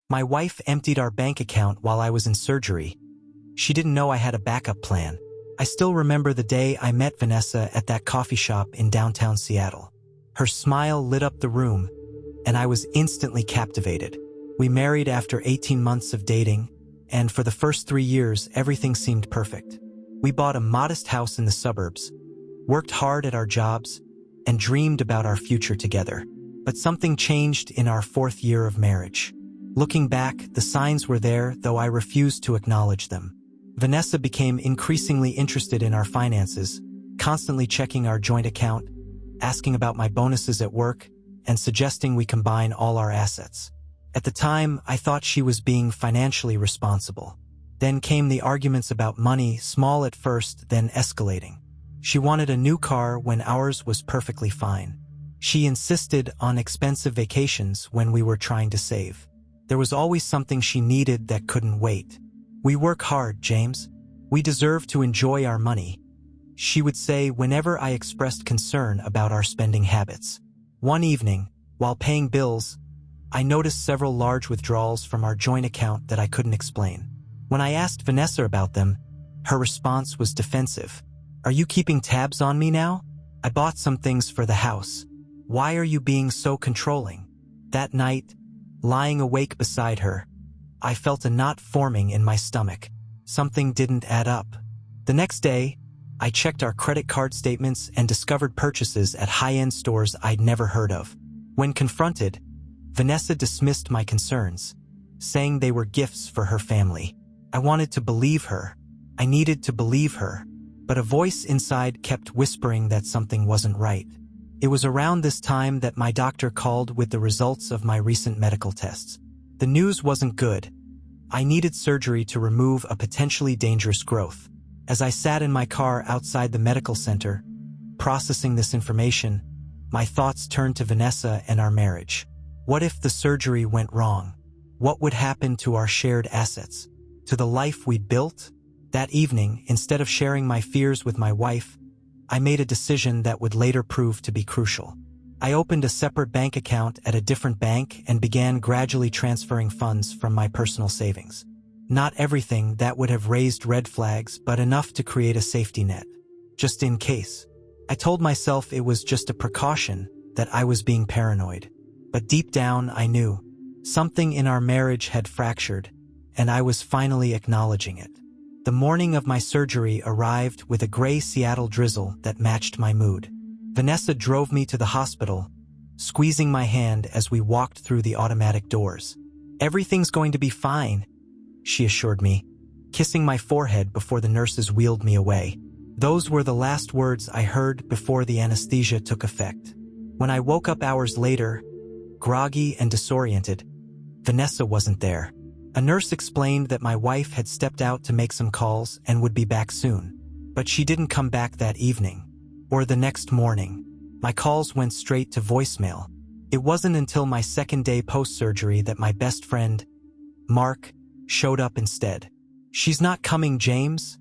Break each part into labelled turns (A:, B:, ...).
A: My wife emptied our bank account while I was in surgery. She didn't know I had a backup plan. I still remember the day I met Vanessa at that coffee shop in downtown Seattle. Her smile lit up the room, and I was instantly captivated. We married after 18 months of dating, and for the first 3 years, everything seemed perfect. We bought a modest house in the suburbs, worked hard at our jobs, and dreamed about our future together. But something changed in our 4th year of marriage. Looking back, the signs were there, though I refused to acknowledge them. Vanessa became increasingly interested in our finances, constantly checking our joint account, asking about my bonuses at work, and suggesting we combine all our assets. At the time, I thought she was being financially responsible. Then came the arguments about money, small at first, then escalating. She wanted a new car when ours was perfectly fine. She insisted on expensive vacations when we were trying to save. There was always something she needed that couldn't wait. "We work hard, James. We deserve to enjoy our money," she would say whenever I expressed concern about our spending habits. One evening, while paying bills, I noticed several large withdrawals from our joint account that I couldn't explain. When I asked Vanessa about them, her response was defensive. "Are you keeping tabs on me now? I bought some things for the house. Why are you being so controlling?" That night, lying awake beside her, I felt a knot forming in my stomach. Something didn't add up. The next day, I checked our credit card statements and discovered purchases at high-end stores I'd never heard of. When confronted, Vanessa dismissed my concerns, saying they were gifts for her family. I wanted to believe her. I needed to believe her. But a voice inside kept whispering that something wasn't right. It was around this time that my doctor called with the results of my recent medical tests. The news wasn't good. I needed surgery to remove a potentially dangerous growth. As I sat in my car outside the medical center, processing this information, my thoughts turned to Vanessa and our marriage. What if the surgery went wrong? What would happen to our shared assets? To the life we'd built? That evening, instead of sharing my fears with my wife, I made a decision that would later prove to be crucial. I opened a separate bank account at a different bank and began gradually transferring funds from my personal savings. Not everything that would have raised red flags, but enough to create a safety net. Just in case. I told myself it was just a precaution, that I was being paranoid. But deep down, I knew. Something in our marriage had fractured, and I was finally acknowledging it. The morning of my surgery arrived with a gray Seattle drizzle that matched my mood. Vanessa drove me to the hospital, squeezing my hand as we walked through the automatic doors. "Everything's going to be fine," she assured me, kissing my forehead before the nurses wheeled me away. Those were the last words I heard before the anesthesia took effect. When I woke up hours later, groggy and disoriented, Vanessa wasn't there. A nurse explained that my wife had stepped out to make some calls and would be back soon. But she didn't come back that evening. Or the next morning. My calls went straight to voicemail. It wasn't until my second day post-surgery that my best friend, Mark, showed up instead. "She's not coming, James,"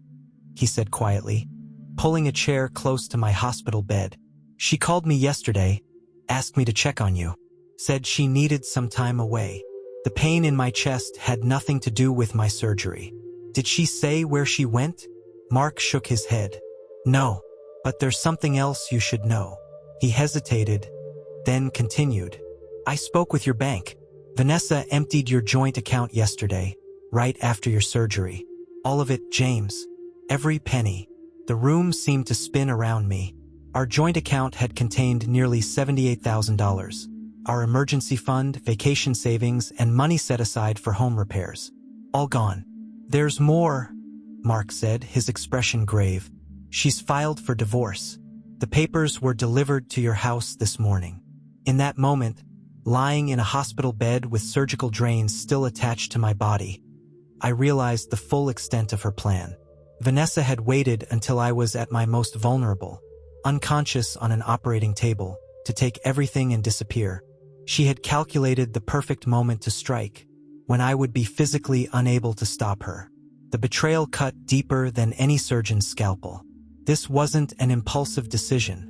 A: he said quietly, pulling a chair close to my hospital bed. "She called me yesterday, asked me to check on you, said she needed some time away." The pain in my chest had nothing to do with my surgery. "Did she say where she went?" Mark shook his head. "No. But there's something else you should know." He hesitated, then continued. "I spoke with your bank. Vanessa emptied your joint account yesterday, right after your surgery. All of it, James. Every penny." The room seemed to spin around me. Our joint account had contained nearly $78,000. Our emergency fund, vacation savings, and money set aside for home repairs. All gone. "There's more," Mark said, his expression grave. "She's filed for divorce. The papers were delivered to your house this morning." In that moment, lying in a hospital bed with surgical drains still attached to my body, I realized the full extent of her plan. Vanessa had waited until I was at my most vulnerable, unconscious on an operating table, to take everything and disappear. She had calculated the perfect moment to strike, when I would be physically unable to stop her. The betrayal cut deeper than any surgeon's scalpel. This wasn't an impulsive decision.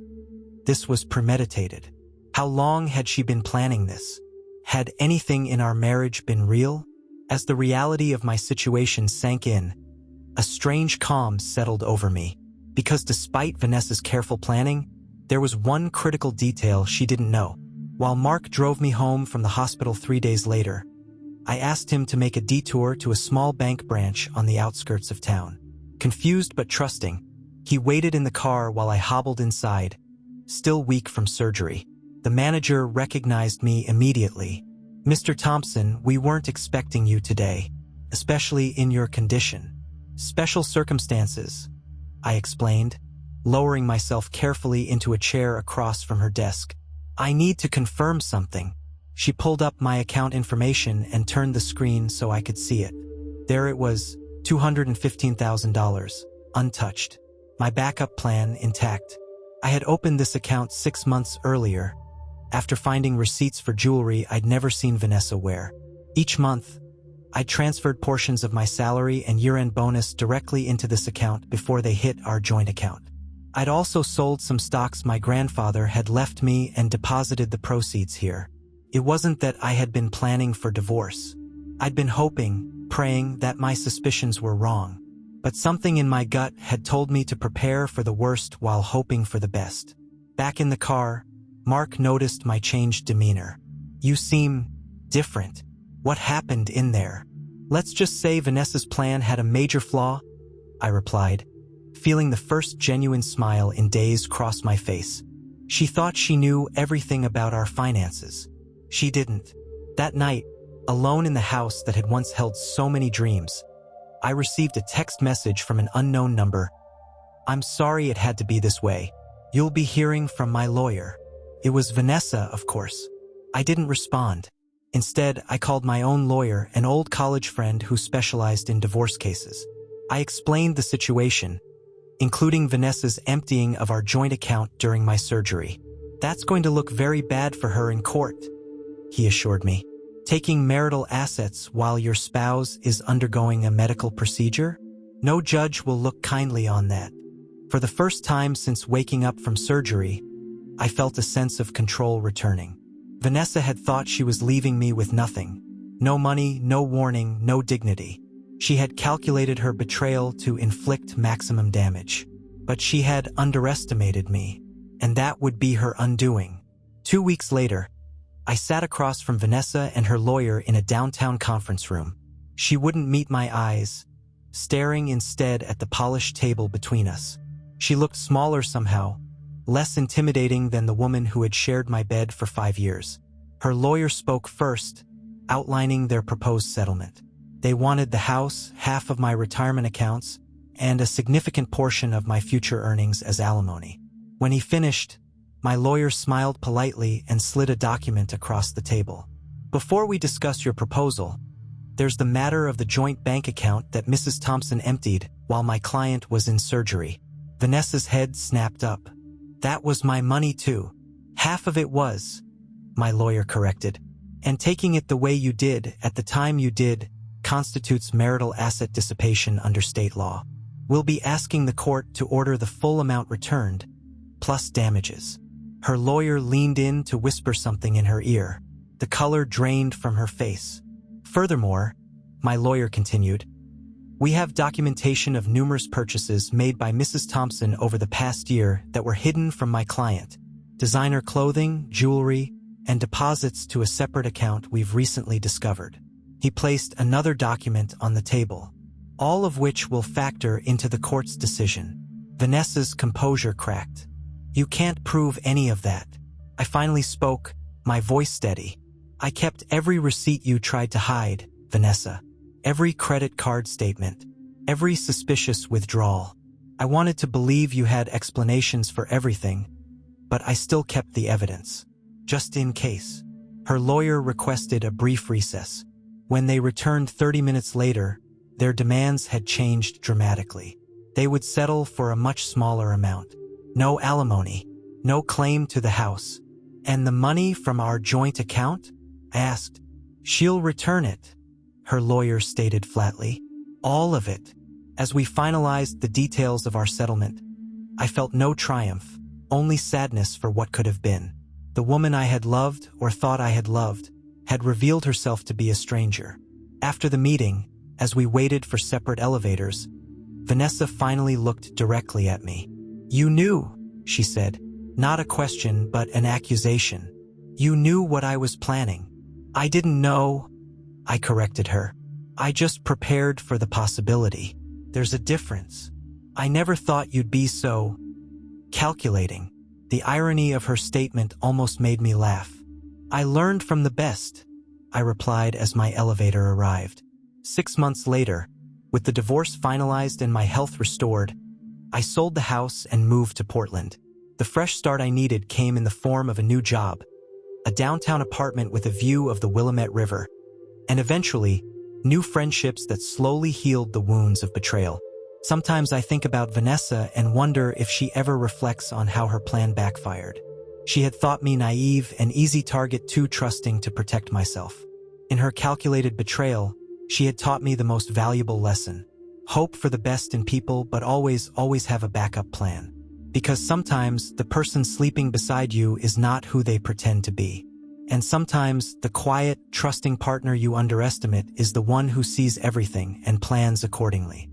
A: This was premeditated. How long had she been planning this? Had anything in our marriage been real? As the reality of my situation sank in, a strange calm settled over me, because despite Vanessa's careful planning, there was one critical detail she didn't know. While Mark drove me home from the hospital 3 days later, I asked him to make a detour to a small bank branch on the outskirts of town. Confused but trusting, he waited in the car while I hobbled inside, still weak from surgery. The manager recognized me immediately. "Mr. Thompson, we weren't expecting you today, especially in your condition." "Special circumstances," I explained, lowering myself carefully into a chair across from her desk. "I need to confirm something." She pulled up my account information and turned the screen so I could see it. There it was, $215,000, untouched. My backup plan intact. I had opened this account 6 months earlier, after finding receipts for jewelry I'd never seen Vanessa wear. Each month, I transferred portions of my salary and year-end bonus directly into this account before they hit our joint account. I'd also sold some stocks my grandfather had left me and deposited the proceeds here. It wasn't that I had been planning for divorce. I'd been hoping, praying that my suspicions were wrong. But something in my gut had told me to prepare for the worst while hoping for the best. Back in the car, Mark noticed my changed demeanor. "You seem different. What happened in there?" "Let's just say Vanessa's plan had a major flaw," I replied, feeling the first genuine smile in days cross my face. "She thought she knew everything about our finances. She didn't." That night, alone in the house that had once held so many dreams, I received a text message from an unknown number. "I'm sorry it had to be this way. You'll be hearing from my lawyer." It was Vanessa, of course. I didn't respond. Instead, I called my own lawyer, an old college friend who specialized in divorce cases. I explained the situation, including Vanessa's emptying of our joint account during my surgery. "That's going to look very bad for her in court," he assured me. "Taking marital assets while your spouse is undergoing a medical procedure? No judge will look kindly on that." For the first time since waking up from surgery, I felt a sense of control returning. Vanessa had thought she was leaving me with nothing. No money, no warning, no dignity. She had calculated her betrayal to inflict maximum damage. But she had underestimated me, and that would be her undoing. 2 weeks later, I sat across from Vanessa and her lawyer in a downtown conference room. She wouldn't meet my eyes, staring instead at the polished table between us. She looked smaller somehow, less intimidating than the woman who had shared my bed for 5 years. Her lawyer spoke first, outlining their proposed settlement. They wanted the house, half of my retirement accounts, and a significant portion of my future earnings as alimony. When he finished, my lawyer smiled politely and slid a document across the table. "Before we discuss your proposal, there's the matter of the joint bank account that Mrs. Thompson emptied while my client was in surgery." Vanessa's head snapped up. "That was my money too." "Half of it was," my lawyer corrected. "And taking it the way you did, at the time you did, constitutes marital asset dissipation under state law. We'll be asking the court to order the full amount returned, plus damages." Her lawyer leaned in to whisper something in her ear. The color drained from her face. "Furthermore," my lawyer continued, "we have documentation of numerous purchases made by Mrs. Thompson over the past year that were hidden from my client. Designer clothing, jewelry, and deposits to a separate account we've recently discovered." He placed another document on the table, all of which will factor into the court's decision. Vanessa's composure cracked. "You can't prove any of that." I finally spoke, my voice steady. "I kept every receipt you tried to hide, Vanessa. Every credit card statement. Every suspicious withdrawal. I wanted to believe you had explanations for everything, but I still kept the evidence, just in case." Her lawyer requested a brief recess. When they returned 30 minutes later, their demands had changed dramatically. They would settle for a much smaller amount. No alimony, no claim to the house. "And the money from our joint account?" I asked. "She'll return it," her lawyer stated flatly. "All of it." As we finalized the details of our settlement, I felt no triumph, only sadness for what could have been. The woman I had loved, or thought I had loved, had revealed herself to be a stranger. After the meeting, as we waited for separate elevators, Vanessa finally looked directly at me. "You knew," she said. Not a question, but an accusation. "You knew what I was planning." "I didn't know," I corrected her. "I just prepared for the possibility. There's a difference. I never thought you'd be so calculating." The irony of her statement almost made me laugh. "I learned from the best," I replied as my elevator arrived. 6 months later, with the divorce finalized and my health restored, I sold the house and moved to Portland. The fresh start I needed came in the form of a new job, a downtown apartment with a view of the Willamette River, and eventually, new friendships that slowly healed the wounds of betrayal. Sometimes I think about Vanessa and wonder if she ever reflects on how her plan backfired. She had thought me naive, an easy target, too trusting to protect myself. In her calculated betrayal, she had taught me the most valuable lesson: hope for the best in people, but always have a backup plan. Because sometimes the person sleeping beside you is not who they pretend to be. And sometimes the quiet, trusting partner you underestimate is the one who sees everything and plans accordingly.